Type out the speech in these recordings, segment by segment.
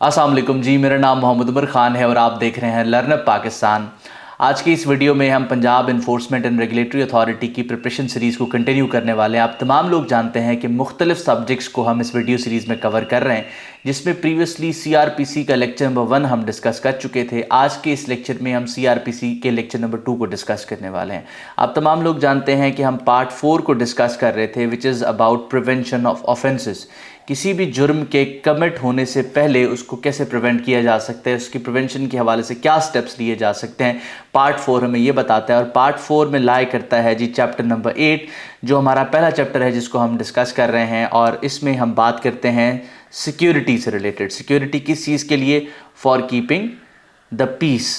अस्सलाम वालेकुम जी, मेरा नाम मोहम्मद उमर ख़ान है और आप देख रहे हैं लर्नअप पाकिस्तान। आज की इस वीडियो में हम Punjab enforcement and regulatory authority की प्रिपरेशन सीरीज़ को कंटिन्यू करने वाले हैं। आप तमाम लोग जानते हैं कि मुख्तलिफ सब्जेक्ट्स को हम इस वीडियो सीरीज़ में कवर कर रहे हैं, जिसमें प्रीवियसली CRPC का लेक्चर नंबर 1 हम डिस्कस कर चुके थे। आज के इस लेक्चर में हम CRPC के लेक्चर नंबर 2 को डिस्कस करने वाले हैं। आप तमाम लोग जानते हैं कि हम पार्ट 4 को डिस्कस कर रहे थे, which is about prevention of offences. किसी भी जुर्म के कमिट होने से पहले उसको कैसे प्रिवेंट किया जा सकता है, उसकी प्रिवेंशन के हवाले से क्या स्टेप्स लिए जा सकते हैं, पार्ट 4 हमें ये बताता है। और पार्ट 4 में लाई करता है जी चैप्टर नंबर 8, जो हमारा पहला चैप्टर है जिसको हम डिस्कस कर रहे हैं। और इसमें हम बात करते हैं सिक्योरिटी से रिलेटेड। सिक्योरिटी किस चीज़ के लिए? For keeping the peace.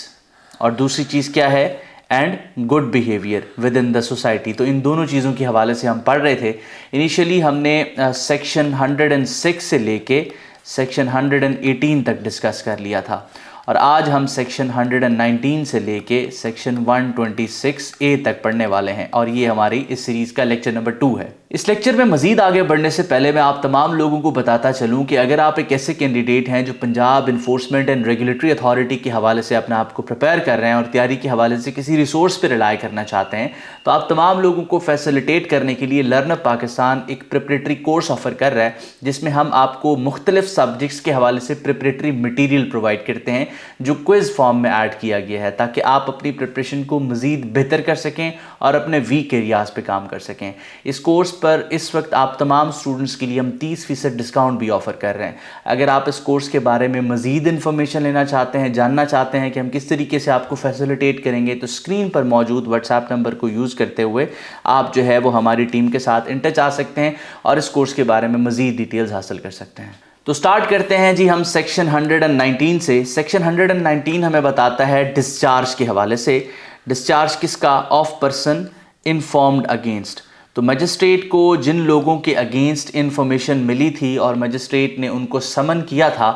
और दूसरी चीज़ क्या है? And good behaviour within the society. तो इन दोनों चीज़ों के हवाले से हम पढ़ रहे थे। इनिशियली हमने सेक्शन 106 से लेके सेक्शन 118 तक डिस्कस कर लिया था, और आज हम सेक्शन 119 से लेके सेक्शन 126A तक पढ़ने वाले हैं, और ये हमारी इस सीरीज़ का लेक्चर नंबर 2 है। इस लेक्चर में मज़ीद आगे बढ़ने से पहले मैं आप तमाम लोगों को बताता चलूँ कि अगर आप एक ऐसे कैंडिडेट हैं जो Punjab enforcement and regulatory authority के हवाले से अपने आप को प्रिपेयर कर रहे हैं और तैयारी के हवाले से किसी रिसोर्स पर रिलाई करना चाहते हैं, तो आप तमाम लोगों को फैसिलिटेट करने के लिए लर्नअप पाकिस्तान एक प्रिपरेटरी कोर्स ऑफर कर रहा है, जिसमें हम आपको मुख्तलिफ सब्जेक्ट्स के हवाले से प्रिपरेटरी मटीरियल प्रोवाइड करते हैं, जो क्विज़ फॉर्म में ऐड किया गया है, ताकि आप अपनी प्रिपरेशन को मज़ीद बेहतर कर सकें और अपने वीक एरियाज़ पे काम कर सकें। इस कोर्स पर इस वक्त आप तमाम स्टूडेंट्स के लिए हम 30% डिस्काउंट भी ऑफ़र कर रहे हैं। अगर आप इस कोर्स के बारे में मज़ीद इन्फॉर्मेशन लेना चाहते हैं, जानना चाहते हैं कि हम किस तरीके से आपको फैसिलिटेट करेंगे, तो स्क्रीन पर मौजूद व्हाट्सएप नंबर को यूज़ करते हुए आप जो है वो हमारी टीम के साथ इन टच आ सकते हैं और इस कोर्स के बारे में मज़ीद डिटेल्स हासिल कर सकते हैं। तो स्टार्ट करते हैं जी हम सेक्शन 119 से। सेक्शन 119 हमें बताता है डिस्चार्ज के हवाले से। डिस्चार्ज किसका? Of person informed against. तो मजिस्ट्रेट को जिन लोगों के अगेंस्ट इन्फॉर्मेशन मिली थी और मजिस्ट्रेट ने उनको समन किया था,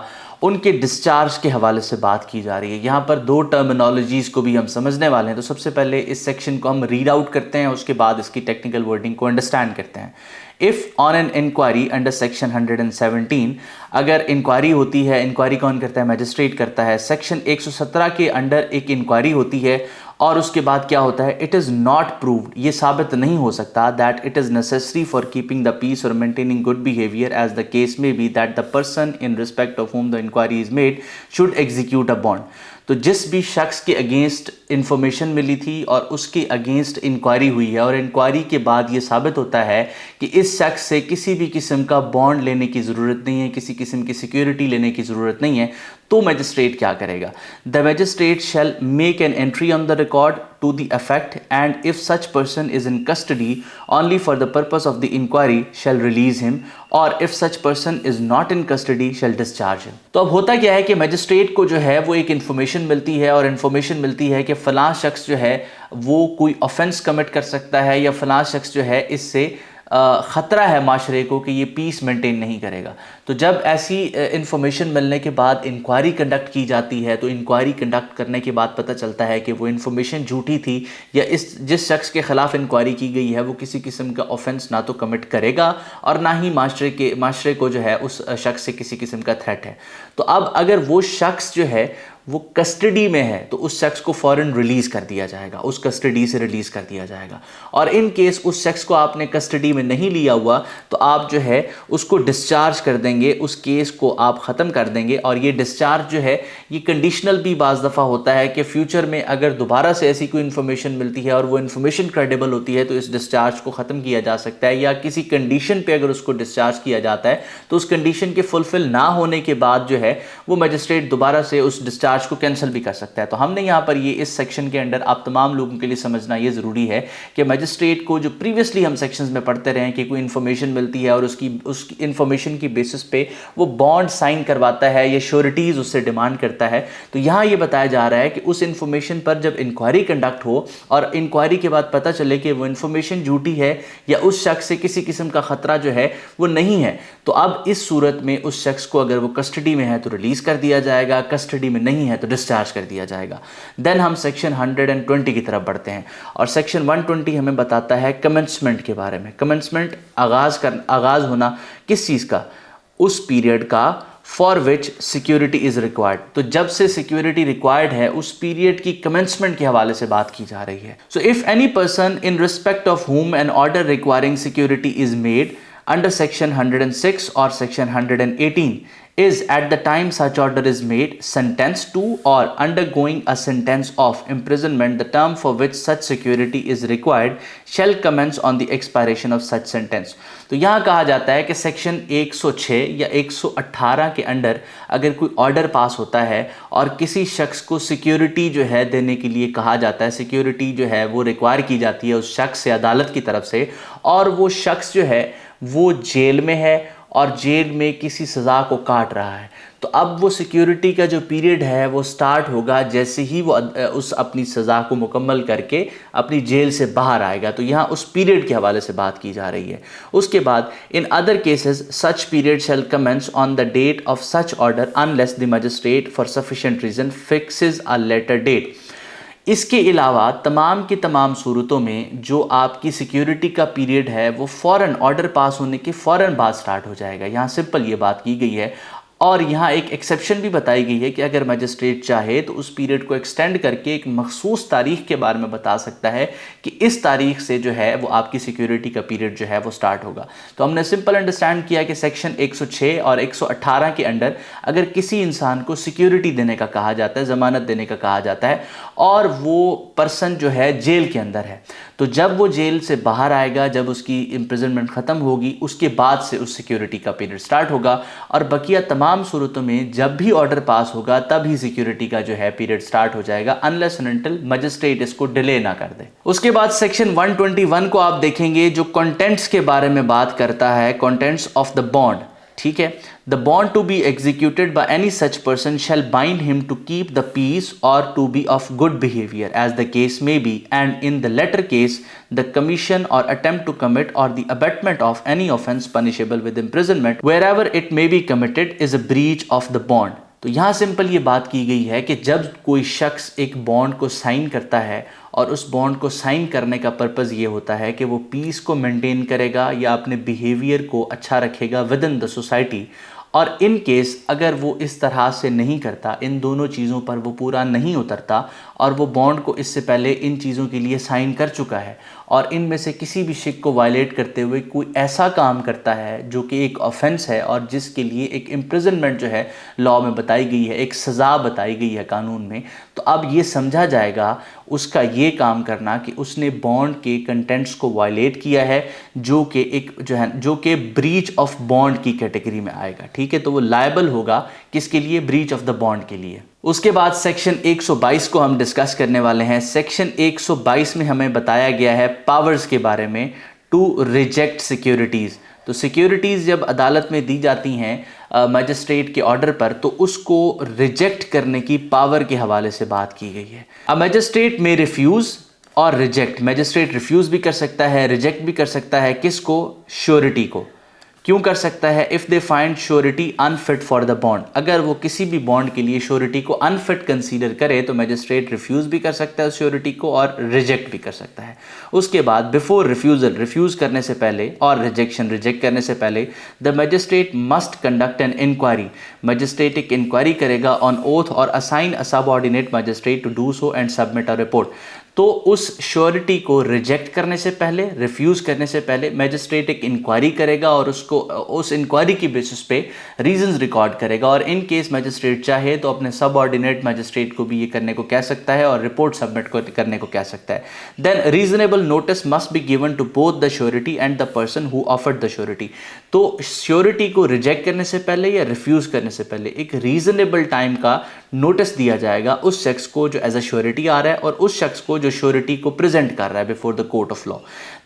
उनके डिस्चार्ज के हवाले से बात की जा रही है। यहाँ पर दो टर्मिनोलॉजीज़ को भी हम समझने वाले हैं। तो सबसे पहले इस सेक्शन को हम रीड आउट करते हैं, उसके बाद इसकी टेक्निकल वर्डिंग को अंडरस्टैंड करते हैं। If on an inquiry under section 117, अगर इंक्वायरी होती है, इंक्वायरी कौन करता है? मैजिस्ट्रेट करता है। सेक्शन 117 के अंडर एक इंक्वायरी होती है और उसके बाद क्या होता है? इट इज़ नॉट प्रूव्ड, ये साबित नहीं हो सकता, that it is necessary for keeping the peace or maintaining good behaviour as the case may be, that the person in respect of whom the inquiry is made should execute a bond. तो जिस भी शख्स के against information मिली थी और उसके against inquiry हुई है और इंक्वायरी के बाद ये साबित होता है कि इस शख्स से किसी भी किस्म का बॉन्ड लेने की ज़रूरत नहीं है, किसी किस्म की सिक्योरिटी लेने की ज़रूरत नहीं है, तो मैजिस्ट्रेट क्या करेगा? The magistrate shell make an entry on the record to the effect, and if such person is in custody only for the purpose of the inquiry shall release him, or if such person is not in custody shall discharge him। तो अब होता क्या है कि magistrate को जो है वो एक इन्फॉर्मेशन मिलती है और इन्फॉर्मेशन मिलती है कि फ़लाँ शख्स जो है वो कोई ऑफेंस कमिट कर सकता है, या फ़लाँ शख्स जो है इससे ख़तरा है माशरे को कि ये पीस मेंटेन नहीं करेगा। तो जब ऐसी इन्फॉर्मेशन मिलने के बाद इंक्वायरी कंडक्ट की जाती है, तो इंक्वायरी कंडक्ट करने के बाद पता चलता है कि वो इन्फॉर्मेशन झूठी थी, या जिस शख्स के ख़िलाफ़ इंक्वायरी की गई है वो किसी किस्म का ऑफेंस ना तो कमिट करेगा और ना ही माशरे को जो है उस शख्स से किसी किस्म का थ्रेट है। तो अब अगर वो शख्स जो है वो कस्टडी में है, तो उस शख्स को फ़ौरन रिलीज़ कर दिया जाएगा, उस कस्टडी से रिलीज़ कर दिया जाएगा। और इन केस उस शख्स को आपने कस्टडी में नहीं लिया हुआ, तो आप जो है उसको डिस्चार्ज कर देंगे, उस केस को आप ख़त्म कर देंगे। और ये डिस्चार्ज जो है ये कंडीशनल भी बाज़ दफ़ा होता है कि फ्यूचर में अगर दोबारा से ऐसी कोई इन्फॉर्मेशन मिलती है और वो इन्फॉर्मेशन क्रेडिबल होती है, तो इस डिस्चार्ज को ख़त्म किया जा सकता है, या किसी कंडीशन पर अगर उसको डिस्चार्ज किया जाता है तो उस कंडीशन के फुलफ़िल ना होने के बाद जो है वो मजिस्ट्रेट दोबारा से उस डिस्चार्ज को कैंसिल भी कर सकता है। तो हमने यहाँ पर ये इस सेक्शन के अंडर आप तमाम लोगों के लिए समझना ये ज़रूरी है कि मैजिस्ट्रेट को जो प्रीवियसली हम सेक्शंस में पढ़ते रहे हैं कि कोई इन्फॉर्मेशन मिलती है और उस इन्फॉर्मेशन की बेसिस पे वो बॉन्ड साइन करवाता है या श्योरिटीज़ उससे डिमांड करता है। तो यहाँ ये बताया जा रहा है कि उस इन्फॉर्मेशन पर जब इंक्वायरी कंडक्ट हो और इंक्वायरी के बाद पता चले कि वो इन्फॉर्मेशन झूठी है या उस शख्स से किसी किस्म का ख़तरा जो है वो नहीं है, तो अब इस सूरत में उस शख्स को अगर वो कस्टडी में है तो रिलीज़ कर दिया जाएगा, कस्टडी में नहीं है तो डिस्चार्ज कर दिया जाएगा। देन हम सेक्शन 120 की तरफ बढ़ते हैं, और सेक्शन 120 हमें बताता है कमेंसमेंट के बारे में। कमेंसमेंट आगाज़ होना किस चीज़ का? उस पीरियड का for which security is required. तो जब से सिक्योरिटी रिक्वायर्ड है उस पीरियड की कमेंसमेंट के हवाले से बात की जा रही है। So if any person in respect of whom an order requiring security is made under section 106 or section 118 is at the time such order is made sentenced to or undergoing a sentence of imprisonment, the term for which such security is required shall commence on the expiration of such sentence। तो यहाँ कहा जाता है कि section 106 या 118 के under अगर कोई ऑर्डर पास होता है और किसी शख्स को सिक्योरिटी जो है देने के लिए कहा जाता है, सिक्योरिटी जो है वो रिक्वायर की जाती है उस शख्स से अदालत की तरफ से, और वो शख्स जो है वो जेल में है और जेल में किसी सज़ा को काट रहा है, तो अब वो सिक्योरिटी का जो पीरियड है वो स्टार्ट होगा जैसे ही वो उस अपनी सज़ा को मुकम्मल करके अपनी जेल से बाहर आएगा। तो यहाँ उस पीरियड के हवाले से बात की जा रही है। उसके बाद in other cases such period shall commence on the date of such order unless the magistrate for sufficient reason fixes a later date. इसके अलावा तमाम की तमाम सूरतों में जो आपकी सिक्योरिटी का पीरियड है वो फ़ौरन ऑर्डर पास होने के फ़ौरन बाद स्टार्ट हो जाएगा। यहाँ सिंपल ये बात की गई है। और यहाँ एक एक्सेप्शन भी बताई गई है कि अगर मजिस्ट्रेट चाहे तो उस पीरियड को एक्सटेंड करके एक मखसूस तारीख के बारे में बता सकता है कि इस तारीख से जो है वो आपकी सिक्योरिटी का पीरियड जो है वो स्टार्ट होगा। तो हमने सिंपल अंडरस्टैंड किया कि सेक्शन 106 और 118 के अंडर अगर किसी इंसान को सिक्योरिटी देने का कहा जाता है, ज़मानत देने का कहा जाता है, और वो पर्सन जो है जेल के अंदर है, तो जब वो जेल से बाहर आएगा, जब उसकी इम्प्रिजनमेंट ख़त्म होगी, उसके बाद से उस सिक्योरिटी का पीरियड स्टार्ट होगा। और बकिया तमाम सूरतों में जब भी ऑर्डर पास होगा तब ही सिक्योरिटी का जो है पीरियड स्टार्ट हो जाएगा, अनलेस एंड अनटिल मजिस्ट्रेट इसको डिले ना कर दे। उसके बाद सेक्शन 121 को आप देखेंगे जो कंटेंट्स के बारे में बात करता है, कंटेंट्स ऑफ द बॉन्ड। ठीक है, the bond to be executed by any such person shall bind him to keep the peace or to be of good behaviour as the case may be, and in the latter case the commission or attempt to commit or the abetment of any offence punishable with imprisonment wherever it may be committed is a breach of the bond. तो यहाँ simple ये बात की गई है कि जब कोई शख्स एक बॉन्ड को साइन करता है और उस बॉन्ड को साइन करने का पर्पज़ ये होता है कि वो पीस को मेंटेन करेगा या अपने बिहेवियर को अच्छा रखेगा विद इन द सोसाइटी, और इन केस अगर वो इस तरह से नहीं करता, इन दोनों चीज़ों पर वो पूरा नहीं उतरता और वो बॉन्ड को इससे पहले इन चीज़ों के लिए साइन कर चुका है और इनमें से किसी भी शिक को वायलेट करते हुए कोई ऐसा काम करता है जो कि एक ऑफेंस है और जिसके लिए एक इम्प्रिजनमेंट जो है लॉ में बताई गई है, एक सज़ा बताई गई है कानून में, तो अब ये समझा जाएगा उसका ये काम करना कि उसने बॉन्ड के कंटेंट्स को वायलेट किया है, जो कि एक जो कि ब्रीच ऑफ बॉन्ड की कैटेगरी में आएगा। ठीक है, तो वो लायबल होगा किसके लिए? ब्रीच ऑफ द बॉन्ड के लिए। उसके बाद सेक्शन 122 को हम डिस्कस करने वाले हैं। सेक्शन 122 में हमें बताया गया है पावर्स के बारे में टू रिजेक्ट सिक्योरिटीज़। तो सिक्योरिटीज़ जब अदालत में दी जाती हैं मजिस्ट्रेट के ऑर्डर पर, तो उसको रिजेक्ट करने की पावर के हवाले से बात की गई है। अ मजिस्ट्रेट में रिफ्यूज़ और रिजेक्ट, मजिस्ट्रेट रिफ्यूज़ भी कर सकता है, रिजेक्ट भी कर सकता है। किसको? श्योरिटी को। क्यों कर सकता है? If they find surety unfit for the bond, अगर वो किसी भी बॉन्ड के लिए श्योरिटी को अनफिट कंसीडर करे तो मजिस्ट्रेट रिफ्यूज़ भी कर सकता है श्योरिटी को और रिजेक्ट भी कर सकता है। उसके बाद बिफोर रिफ्यूज़ल, रिफ्यूज़ करने से पहले, और रिजेक्शन, रिजेक्ट करने से पहले, the magistrate must conduct an inquiry, magistrate एक इंक्वायरी करेगा ऑन ओथ और assign a subordinate magistrate to do so and submit a report. तो उस श्योरिटी को रिजेक्ट करने से पहले, रिफ्यूज़ करने से पहले मजिस्ट्रेट एक इंक्वायरी करेगा और उसको उस इंक्वायरी की बेसिस पे रीजंस रिकॉर्ड करेगा, और इन केस मजिस्ट्रेट चाहे तो अपने सबऑर्डिनेट मजिस्ट्रेट को भी ये करने को कह सकता है और रिपोर्ट सबमिट करने को कह सकता है। Then reasonable notice must be given to both the surety and the person who offered the surety. तो श्योरिटी को रिजेक्ट करने से पहले या रिफ्यूज़ करने से पहले एक रीजनेबल टाइम का नोटिस दिया जाएगा उस शख्स को जो एज अ श्योरिटी आ रहा है और उस शख्स को जो श्योरिटी को प्रेजेंट कर रहा है before the court of law.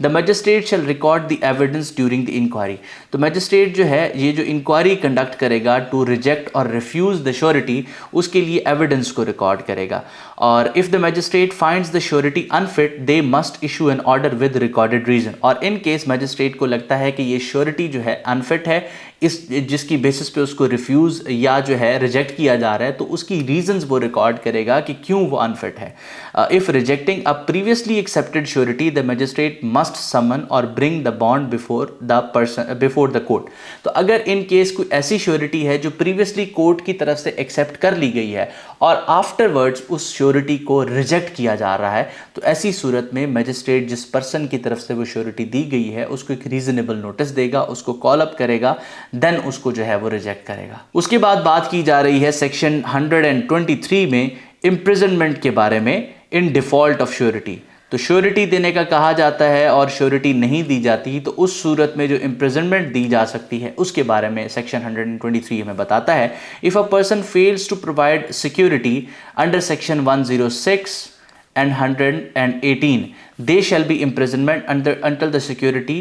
The magistrate shall record the evidence during the inquiry. तो मजिस्ट्रेट जो है ये जो इंक्वायरी कंडक्ट करेगा टू रिजेक्ट और रिफ्यूज़ द श्योरिटी, उसके लिए एविडेंस को रिकॉर्ड करेगा। और if the magistrate finds the surety unfit they must issue an order with recorded reason. और इन केस मजिस्ट्रेट को लगता है कि ये श्योरिटी जो है अनफिट है, इस जिसकी बेसिस पे उसको रिफ्यूज़ या जो है रिजेक्ट किया जा रहा है, तो उसकी रीजंस वो रिकॉर्ड करेगा कि क्यों वो अनफिट है। If rejecting a previously accepted surety the magistrate must summon or bring the bond before the court. तो अगर इन केस कोई ऐसी श्योरिटी है जो प्रीवियसली कोर्ट की तरफ से एक्सेप्ट कर ली गई है और आफ्टरवर्ड्स उस श्योरिटी को रिजेक्ट किया जा रहा है, तो ऐसी सूरत में मजिस्ट्रेट जिस पर्सन की तरफ से वो श्योरिटी दी गई है उसको एक रीजनेबल नोटिस देगा, उसको कॉल अप करेगा, देन उसको जो है वो रिजेक्ट करेगा। उसके बाद बात की जा रही है सेक्शन 123 में इम्प्रिजनमेंट के बारे में इन डिफॉल्ट ऑफ श्योरिटी। तो श्योरिटी देने का कहा जाता है और श्योरिटी नहीं दी जाती तो उस सूरत में जो इम्प्रिजनमेंट दी जा सकती है उसके बारे में सेक्शन 123 में बताता है। If a person fails to provide security under section 106 and 118 they shall be imprisonment until the security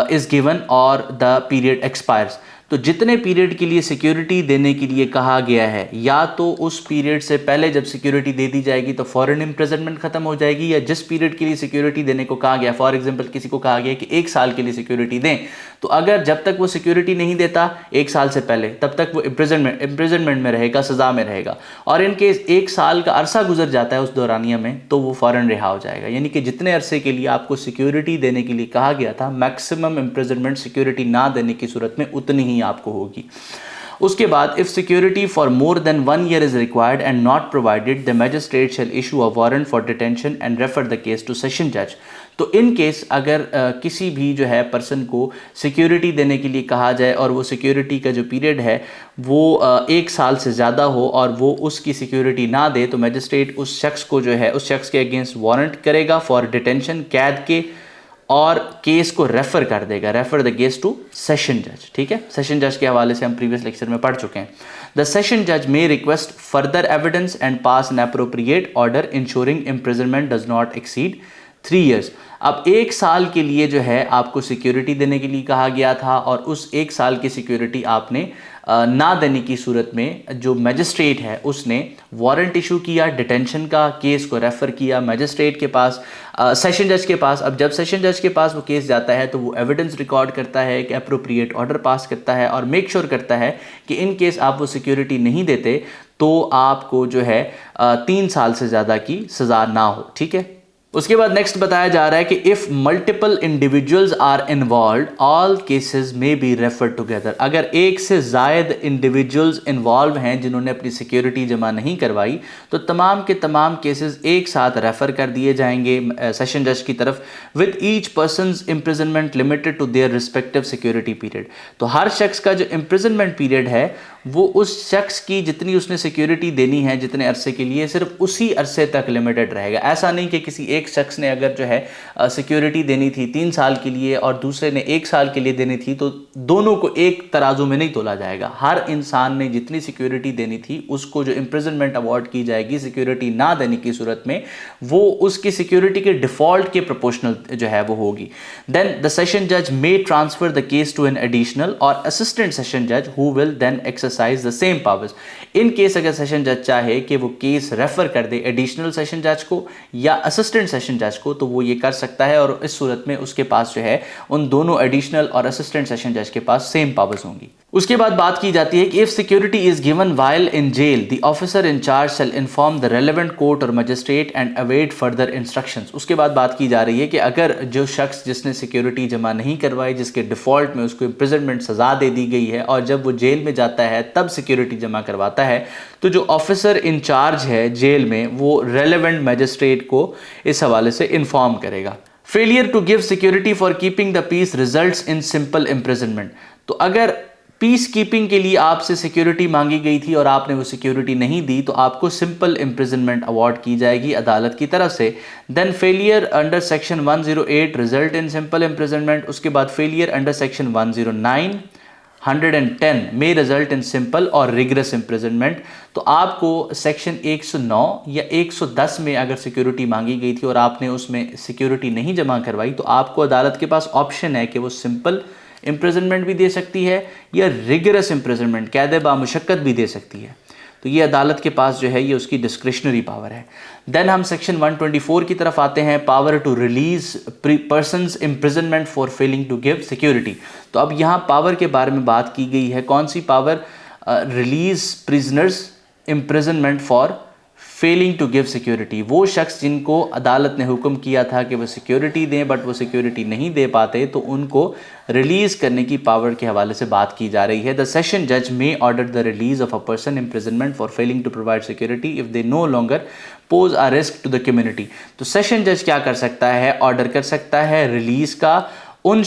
is given or the period expires। तो जितने पीरियड के लिए सिक्योरिटी देने के लिए कहा गया है, या तो उस पीरियड से पहले जब सिक्योरिटी दे दी जाएगी तो फॉरेन इम्प्रिजनमेंट खत्म हो जाएगी, या जिस पीरियड के लिए सिक्योरिटी देने को कहा गया, फॉर एग्जांपल किसी को कहा गया कि 1 साल के लिए सिक्योरिटी दें, तो अगर जब तक वो सिक्योरिटी नहीं देता 1 साल से पहले, तब तक वो इम्प्रिजनमेंट में रहेगा, सजा में रहेगा। और इन केस 1 साल का अरसा गुजर जाता है उस दौरानिया में, तो वो फॉरेन रिहा हो जाएगा। यानी कि जितने अरसे के लिए आपको सिक्योरिटी देने के लिए कहा गया था, मैक्सिमम इम्प्रिजनमेंट सिक्योरिटी ना देने की सूरत में उतनी ही आपको होगी। उसके बाद if security for more than 1 year is required and not provided the magistrate shall issue a warrant for detention and refer the case to session जज। तो इन केस अगर किसी भी जो है पर्सन को सिक्योरिटी देने के लिए कहा जाए और वो सिक्योरिटी का जो पीरियड है वो 1 साल से ज़्यादा हो और वो उसकी सिक्योरिटी ना दे, तो मैजिस्ट्रेट उस शख्स को जो है उस शख्स के अगेंस्ट वारंट करेगा फॉर डिटेंशन, कैद के, और केस को रेफर कर देगा, refer the case to session जज। ठीक है, सेशन जज के हवाले से हम प्रीवियस लेक्चर में पढ़ चुके हैं। द सेशन जज may request further evidence and pass an appropriate order ensuring imprisonment does not exceed 3 years। अब 1 साल के लिए जो है आपको सिक्योरिटी देने के लिए कहा गया था और उस 1 साल की सिक्योरिटी आपने ना देने की सूरत में जो मैजिस्ट्रेट है उसने वारंट इशू किया डिटेंशन का, केस को रेफ़र किया मैजिस्ट्रेट के पास, सेशन जज के पास। अब जब सेशन जज के पास वो केस जाता है तो वो एविडेंस रिकॉर्ड करता है, एक एप्रोप्रिएट ऑर्डर पास करता है और मेक श्योर करता है कि इन केस आप वो सिक्योरिटी नहीं देते तो आपको जो है 3 साल से ज़्यादा की सज़ा ना हो। ठीक है, उसके बाद नेक्स्ट बताया जा रहा है कि if multiple individuals are involved all cases में बी रेफर टुगेदर। अगर एक से ज़ायद इंडिविजुअल्स इन्वॉल्व हैं जिन्होंने अपनी सिक्योरिटी जमा नहीं करवाई तो तमाम के तमाम केसेस एक साथ रेफ़र कर दिए जाएंगे सेशन जज की तरफ, with each person's imprisonment limited to their respective security period. तो हर शख्स का जो इम्प्रिजनमेंट पीरियड है वो उस शख्स की जितनी उसने सिक्योरिटी देनी है जितने अरसे के लिए, सिर्फ उसी अरसे तक लिमिटेड रहेगा। ऐसा नहीं कि किसी एक शख्स ने अगर जो है सिक्योरिटी देनी थी 3 साल के लिए और दूसरे ने 1 साल के लिए देनी थी तो दोनों को एक तराजू में नहीं तोला जाएगा। हर इंसान ने जितनी सिक्योरिटी देनी थी उसको जो इम्प्रिजनमेंट अवार्ड की जाएगी सिक्योरिटी ना देने की सूरत में वो उसकी सिक्योरिटी के डिफॉल्ट के प्रोपोर्शनल जो है वो होगी। देन द सेशन जज may transfer the case to an additional और असिस्टेंट सेशन जज who will then exercise the same powers. In case अगर सेशन जज चाहे कि वो केस रेफर कर दे एडिशनल सेशन जज को या असिस्टेंट सेशन जज को तो वो ये कर सकता है और इस सूरत में उसके पास जो है उन दोनों एडिशनल और असिस्टेंट सेशन जज के पास सेम पावर्स होंगी। उसके बाद बात की जाती है कि if security is given while in jail the officer in charge shall inform the relevant court or magistrate and await further instructions. उसके बाद बात की जा रही है कि अगर जो शख्स जिसने सिक्योरिटी जमा नहीं करवाई जिसके डिफॉल्ट में उसको इम्प्रिजनमेंट सजा दे दी गई है और जब वो जेल में जाता है तब सिक्योरिटी जमा करवाता है तो जो ऑफिसर इन चार्ज है जेल में वो रेलेवेंट मजिस्ट्रेट को इस हवाले से इन्फॉर्म करेगा। Failure to give security for keeping the peace results in simple imprisonment. तो अगर पीस कीपिंग के लिए आपसे सिक्योरिटी मांगी गई थी और आपने वो सिक्योरिटी नहीं दी तो आपको सिंपल इम्प्रिजनमेंट अवार्ड की जाएगी अदालत की तरफ से। Then failure under section 108 result in simple imprisonment. उसके बाद फेलियर अंडर सेक्शन 109 110 में रिजल्ट इन सिंपल और रिगरस इम्प्रिजनमेंट। तो आपको सेक्शन 109 या 110 में अगर सिक्योरिटी मांगी गई थी और आपने उसमें सिक्योरिटी नहीं जमा करवाई तो आपको अदालत के पास ऑप्शन है कि वो सिंपल इम्प्रिजनमेंट भी दे सकती है या रिगरस इम्प्रिजनमेंट कैद बामुशक्कत भी दे सकती है। तो ये अदालत के पास जो है ये उसकी डिस्क्रिशनरी पावर है। देन हम सेक्शन 124 की तरफ आते हैं, power to release persons imprisonment for failing to give security. तो अब यहाँ पावर के बारे में बात की गई है, कौन सी power? Release prisoners imprisonment for failing to give security. वो शख्स जिनको अदालत ने हुक्म किया था कि वो सिक्योरिटी दें बट वो सिक्योरिटी नहीं दे पाते, तो उनको रिलीज़ करने की पावर के हवाले से बात की जा रही है। द सेशन जज may order the release of a person imprisonment for failing to provide security if they no longer pose a risk to the community. तो सेशन जज क्या कर सकता है? ऑर्डर कर सकता है रिलीज़ का उन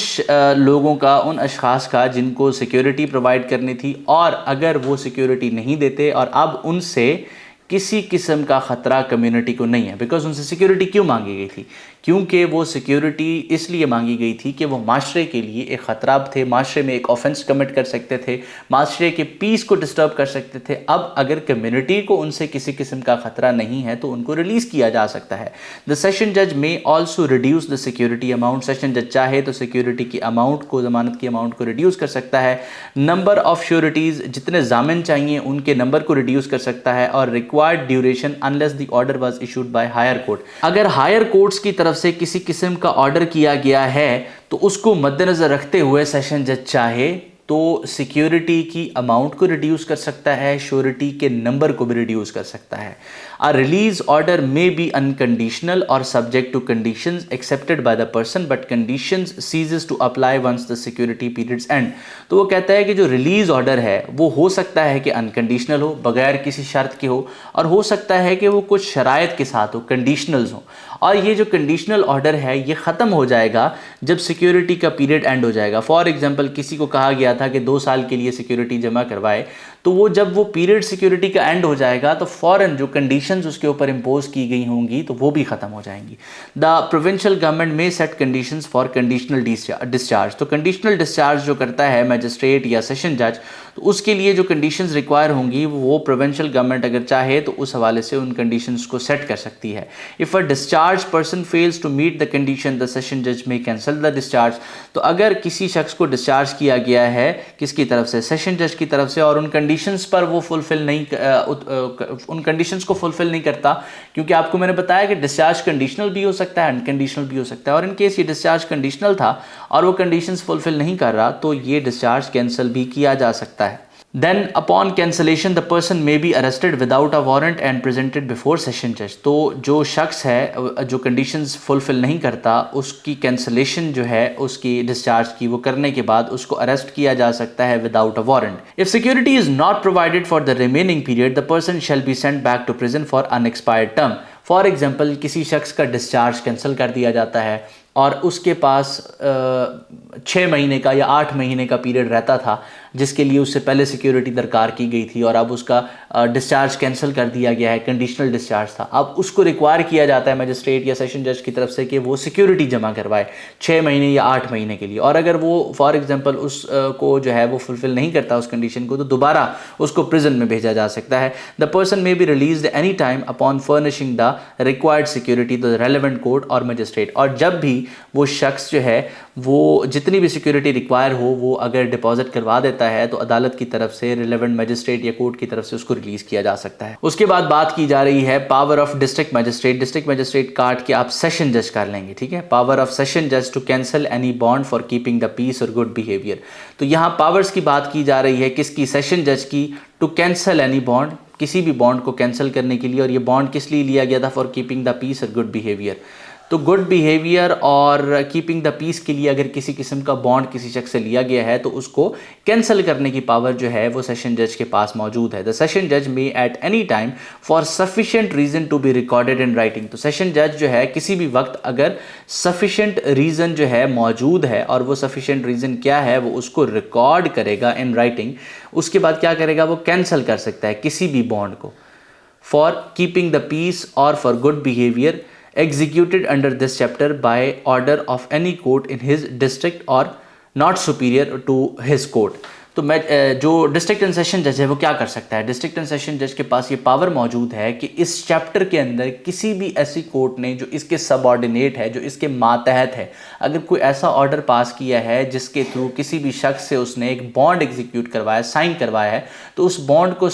लोगों का, उन अशखास का जिनको सिक्योरिटी प्रोवाइड करनी थी, और अगर वो सिक्योरिटी नहीं देते और अब उनसे किसी किस्म का ख़तरा कम्युनिटी को नहीं है। बिकॉज उनसे सिक्योरिटी क्यों मांगी गई थी? क्योंकि वो सिक्योरिटी इसलिए मांगी गई थी कि वो माशरे के लिए एक ख़तरा थे, माशरे में एक ऑफेंस कमिट कर सकते थे, माशरे के पीस को डिस्टर्ब कर सकते थे। अब अगर कम्युनिटी को उनसे किसी किस्म का ख़तरा नहीं है तो उनको रिलीज़ किया जा सकता है। द सेशन जज may also reduce the security amount. Session जज चाहे तो सिक्योरिटी की अमाउंट को, ज़मानत की अमाउंट को रिड्यूस कर सकता है। नंबर ऑफ़ श्योरिटीज़, जितने जामिन चाहिए उनके नंबर को रिड्यूस कर सकता है। और required duration unless the order was issued by higher court. अगर हायर कोर्ट्स की तरफ से किसी किस्म का ऑर्डर किया गया है तो उसको मद्देनजर रखते हुए सेशन जज चाहे तो सिक्योरिटी की अमाउंट को रिड्यूस कर सकता है, श्योरिटी के नंबर को भी रिड्यूस कर सकता है। A release order may be unconditional or subject to conditions accepted by the person but conditions ceases to apply once the security periods end. तो वो कहता है कि जो रिलीज ऑर्डर है वो हो सकता है कि अनकंडीशनल हो, बगैर किसी शर्त के हो, और हो सकता है कि वो कुछ शराइत के साथ हो, कंडीशनल्स हो। और ये जो कंडीशनल ऑर्डर है ये ख़त्म हो जाएगा जब सिक्योरिटी का पीरियड एंड हो जाएगा। फॉर एग्जांपल किसी को कहा गया था कि 2 साल के लिए सिक्योरिटी जमा करवाए, तो वो जब वो पीरियड सिक्योरिटी का एंड हो जाएगा तो फ़ौरन जो कंडीशंस उसके ऊपर इम्पोज की गई होंगी तो वो भी ख़त्म हो जाएंगी। द प्रोविंशियल गवर्नमेंट में set conditions for conditional discharge. तो कंडीशनल डिस्चार्ज जो करता है मैजिस्ट्रेट या सेशन जज, तो उसके लिए जो कंडीशंस रिक्वायर होंगी वो प्रोविंशियल गवर्नमेंट अगर चाहे तो उस हवाले से उन कंडीशंस को सेट कर सकती है। If a discharge person fails to meet the condition the session जज में कैंसिल द डिस्चार्ज। तो अगर किसी शख्स को डिस्चार्ज किया गया है किसकी तरफ से? सेशन जज की तरफ से, और उन कंडीशंस पर वो फुलफिल नहीं उन कंडीशंस को फुलफिल नहीं करता, क्योंकि आपको मैंने बताया कि डिस्चार्ज कंडीशनल भी हो सकता है, अनकंडीशनल भी हो सकता है, और इन केस ये डिस्चार्ज कंडीशनल था और वो कंडीशंस फुलफिल नहीं कर रहा तो ये डिस्चार्ज कैंसिल भी किया जा सकता है। Then upon cancellation the person may be arrested without a warrant and presented before session judge। तो जो शख्स है जो कंडीशंस फुलफिल नहीं करता उसकी कैंसलेशन जो है उसकी डिस्चार्ज की वो करने के बाद उसको अरेस्ट किया जा सकता है without a warrant. If security is not provided for the remaining period the person shall be sent back to prison for unexpired term. For example किसी शख्स का डिस्चार्ज कैंसिल कर दिया जाता है और उसके पास 6 महीने का या 8 महीने का पीरियड रहता था जिसके लिए उससे पहले सिक्योरिटी दरकार की गई थी, और अब उसका डिस्चार्ज कैंसिल कर दिया गया है, कंडीशनल डिस्चार्ज था। अब उसको रिक्वायर किया जाता है मजिस्ट्रेट या सेशन जज की तरफ से कि वो सिक्योरिटी जमा करवाए 6 महीने या 8 महीने के लिए, और अगर वो फॉर एग्जांपल उसको जो है वो फुलफिल नहीं करता उस कंडीशन को तो दोबारा उसको प्रिजन में भेजा जा सकता है। The person may be released any time upon furnishing the required security the relevant court or magistrate. और जब भी वो शख्स जो है वो जितनी भी सिक्योरिटी रिक्वायर हो वो अगर डिपॉजिट करवा देता है तो अदालत की तरफ से रिलेवेंट मजिस्ट्रेट या कोर्ट की तरफ से उसको रिलीज किया जा सकता है। उसके बाद बात की जा रही है power of district magistrate. District magistrate काट के आप सेशन जज कर लेंगे, ठीक है। पावर ऑफ सेशन जज to cancel any bond for keeping the peace और गुड बिहेवियर। तो यहाँ पावर्स की बात की जा रही है किसकी? सेशन जज की, टू कैंसिल एनी बॉन्ड, किसी भी बॉन्ड को कैंसिल करने के लिए। और ये बॉन्ड किस लिए लिया गया था? फॉर कीपिंग द पीस और गुड बिहेवियर। तो गुड बिहेवियर और कीपिंग द पीस के लिए अगर किसी किस्म का बॉन्ड किसी शख्स से लिया गया है तो उसको कैंसिल करने की पावर जो है वो सेशन जज के पास मौजूद है। द सेशन जज may at any time for sufficient reason to be recorded in writing. तो सेशन जज जो है किसी भी वक्त अगर सफिशिएंट रीज़न जो है मौजूद है और वो सफिशिएंट रीज़न क्या है वो उसको रिकॉर्ड करेगा इन राइटिंग। उसके बाद क्या करेगा? वो कैंसिल कर सकता है किसी भी बॉन्ड को फॉर कीपिंग द पीस और for good behaviour executed under this chapter by order of any court in his district or not superior to his court। तो मैं जो डिस्ट्रिक्ट एंड सेशन जज है वो क्या कर सकता है, डिस्ट्रिक्ट एंड सेशन जज के पास ये पावर मौजूद है कि इस चैप्टर के अंदर किसी भी ऐसी कोर्ट ने जो इसके सबऑर्डिनेट है, जो इसके मातहत है, अगर कोई ऐसा ऑर्डर पास किया है जिसके थ्रू किसी भी शख्स से उसने एक बॉन्ड एग्जीक्यूट करवाया, साइन करवाया है, तो उस बॉन्ड को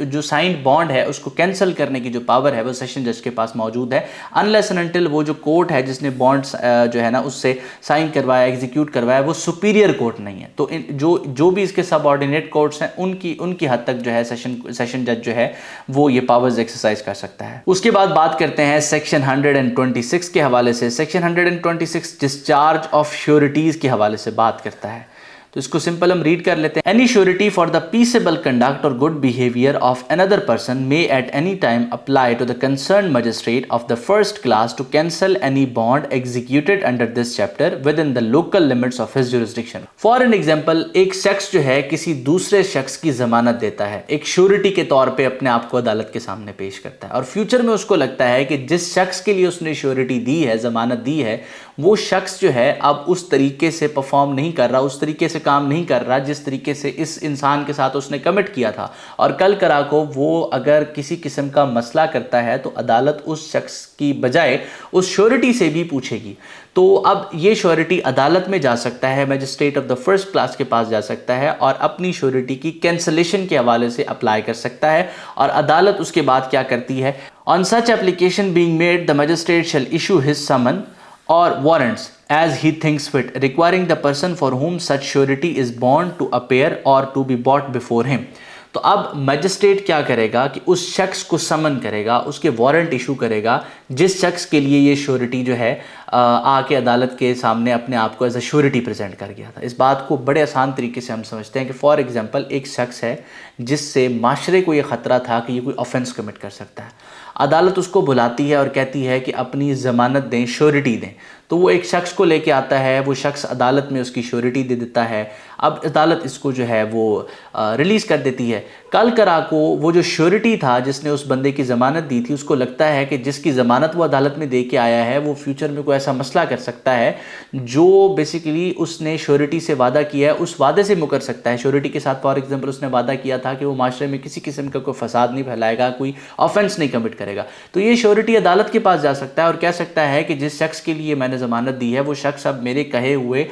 जो साइंड बॉन्ड है उसको कैंसिल करने की जो पावर है वो सेशन जज के पास मौजूद है, अनलेस एंड अनटिल वो जो कोर्ट है जिसने बॉन्ड जो है ना उससे साइन करवाया, एग्जीक्यूट करवाया, वो सुपीरियर कोर्ट नहीं है। तो जो भी इसके सबऑर्डिनेट कोर्ट्स हैं उनकी हद तक जो है सेशन जज जो है वो ये पावर्स एक्सरसाइज कर सकता है। उसके बाद बात करते हैं सेक्शन 126 के हवाले से। सेक्शन 126 डिस्चार्ज ऑफ श्योरिटीज के हवाले से बात करता है, तो इसको सिंपल हम रीड कर लेते हैं। Any surety for the peaceable conduct or good behaviour of another person may at any time apply to the concern magistrate of the first class to cancel any bond executed under this chapter within the local limits of his jurisdiction. For an example, एक शख्स जो है किसी दूसरे शख्स की जमानत देता है, एक श्योरिटी के तौर पर अपने आप को अदालत के सामने पेश करता है, और फ्यूचर में उसको लगता है कि जिस शख्स के लिए उसने श्योरिटी दी है, जमानत दी है, वो शख्स जो है अब उस तरीके से परफॉर्म नहीं कर रहा, उस तरीके से काम नहीं कर रहा जिस तरीके से इस इंसान के साथ उसने कमिट किया था, और कल करा को वो अगर किसी किस्म का मसला करता है तो अदालत उस शख्स की बजाय उस श्योरिटी से भी पूछेगी। तो अब ये श्योरिटी अदालत में जा सकता है, magistrate of the first class के पास जा सकता है और अपनी श्योरिटी की कैंसलेशन के हवाले से अप्लाई कर सकता है, और अदालत उसके बाद क्या करती है, on such application being made the magistrate shall issue his summons or warrants as he thinks fit, requiring the person for whom such surety is bound to appear or to be brought before him। तो अब magistrate क्या करेगा कि उस शख्स को समन करेगा, उसके वारंट इशू करेगा जिस शख्स के लिए ये श्योरिटी जो है आके अदालत के सामने अपने आप को एज अ श्योरिटी प्रेजेंट कर गया था। इस बात को बड़े आसान तरीके से हम समझते हैं कि फॉर एग्जांपल एक शख्स है जिससे माशरे को ये ख़तरा था कि ये कोई ऑफेंस कमिट कर सकता है, अदालत उसको बुलाती है और कहती है कि अपनी ज़मानत दें, श्योरिटी दें, तो वो एक शख्स को लेके आता है, वो शख्स अदालत में उसकी श्योरिटी दे देता है, अब अदालत इसको जो है वो रिलीज़ कर देती है। कल करा को वो जो श्योरिटी था जिसने उस बंदे की ज़मानत दी थी, उसको लगता है कि जिसकी ज़मानत वो अदालत में दे के आया है वो फ्यूचर में कोई ऐसा मसला कर सकता है जो बेसिकली उसने श्योरिटी से वादा किया है उस वादे से मुकर सकता है। श्योरिटी के साथ फॉर एग्जांपल उसने वादा किया था कि वो माशरे में किसी किस्म का कोई फसाद नहीं फैलाएगा, कोई ऑफेंस नहीं कमिट करेगा, तो ये श्योरिटी अदालत के पास जा सकता है और कह सकता है कि जिस शख्स के लिए मैंने ज़मानत दी है वो शख्स अब मेरे कहे हुए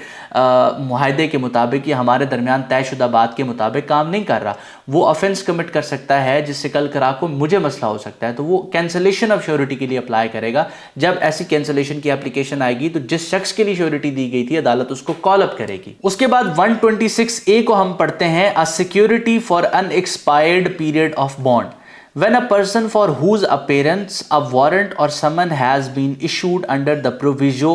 मुआहदे के मुताबिक या हमारे दरमियान तयशुदा बात के मुताबिक काम नहीं कर रहा, वो ऑफेंस कमिट कर सकता है जिससे कल करा को मुझे मसला हो सकता है, तो वो कैंसलेशन ऑफ श्योरिटी के लिए अप्लाई करेगा। जब ऐसी कैंसलेशन की एप्लीकेशन आएगी तो जिस शख्स के लिए श्योरिटी दी गई थी अदालत उसको कॉल अप करेगी। उसके बाद 126A को हम पढ़ते हैं, a security for unexpired period of bond when a person for whose appearance a warrant or summon has been issued under the proviso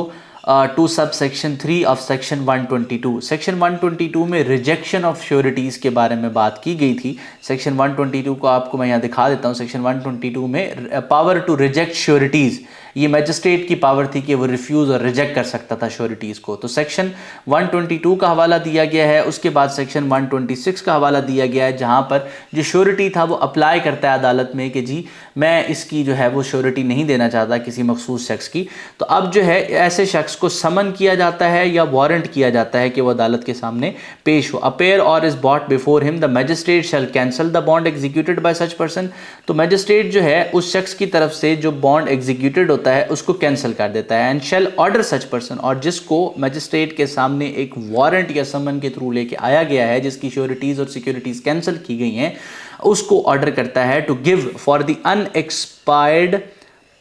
to subsection 3 of section 122। Section 122 में rejection of sureties के बारे में बात की गई थी। Section 122 को आपको मैं यहाँ दिखा देता हूँ। सेक्शन 122 में पावर टू रिजेक्ट श्योरिटीज़, ये मैजिस्ट्रेट की पावर थी कि वो रिफ्यूज़ और रिजेक्ट कर सकता था श्योरिटीज़ को, तो सेक्शन 122 का हवाला दिया गया है। उसके बाद सेक्शन 126 का हवाला दिया गया है जहाँ पर जो श्योरिटी था वो अप्लाई करता है अदालत में कि जी मैं इसकी जो है वो श्योरिटी नहीं देना चाहता किसी मखसूस शख्स की, तो अब जो है ऐसे शख्स को समन किया जाता है या वारंट किया जाता है कि वो अदालत के सामने पेश हो। अपेयर और is bought before him the magistrate shell cancel the bond executed by such person. तो मैजिस्ट्रेट जो है उस शख्स की तरफ से जो बॉन्ड एग्जीक्यूटेड होता है उसको कैंसिल कर देता है। And shall order such person, और जिसको मैजिस्ट्रेट के सामने एक वारंट या समन के थ्रू लेके आया गया है जिसकी श्योरिटीज और सिक्योरिटीज कैंसिल की गई हैं, उसको ऑर्डर करता है to give for the unexpired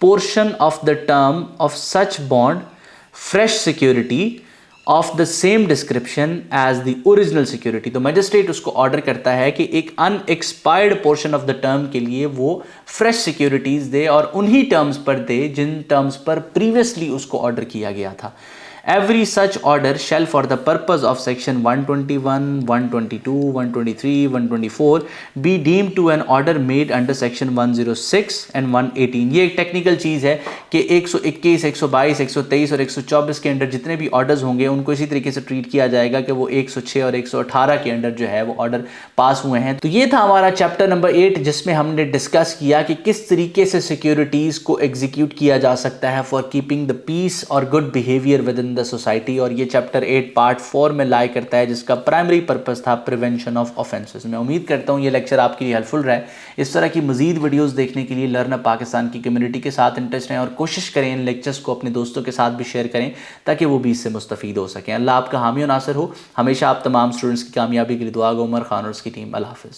portion of the term of such bond fresh security of the same description as the original security. तो मैजिस्ट्रेट उसको ऑर्डर करता है कि एक unexpired portion of the term के लिए वो फ्रेश सिक्योरिटीज दे और उन्हीं टर्म्स पर दे जिन टर्म्स पर प्रीवियसली उसको ऑर्डर किया गया था। Every such order shall for the purpose of section 121, 122, 123, 124 be deemed to an order made under section 106 and 118। ये एक टेक्निकल चीज़ है कि 121, 122, 123 और 124 के अंडर जितने भी ऑर्डर्स होंगे उनको इसी तरीके से ट्रीट किया जाएगा कि वो 106 और 118 के अंडर जो है वो ऑर्डर पास हुए हैं। तो ये था हमारा चैप्टर नंबर 8 जिसमें हमने डिस्कस किया कि किस तरीके से सिक्योरिटीज़ को एग्जीक्यूट किया जा सकता है फॉर कीपिंग द पीस और good behaviour within the society, और ये चैप्टर 8 पार्ट 4 में लाई करता है, जिसका प्राइमरी पर्पस था प्रिवेंशन ऑफ ऑफेंसेस। मैं उम्मीद करता हूँ ये लेक्चर आपके लिए हेल्पफुल रहा है। इस तरह की मजीद वीडियोस देखने के लिए लर्न पाकिस्तान की कम्युनिटी के साथ इन टच रहें और कोशिश करें इन लेक्चर्स को अपने दोस्तों के साथ भी शेयर करें ताकि वो भी इससे मुस्तफ़ीद हो सकें। अल्लाह आपका हामी और नासिर हो। हमेशा आप तमाम स्टूडेंट्स की कामयाबी के लिए दुआ गो। उमर खान और उसकी टीम। अल्लाह हाफ़िज़।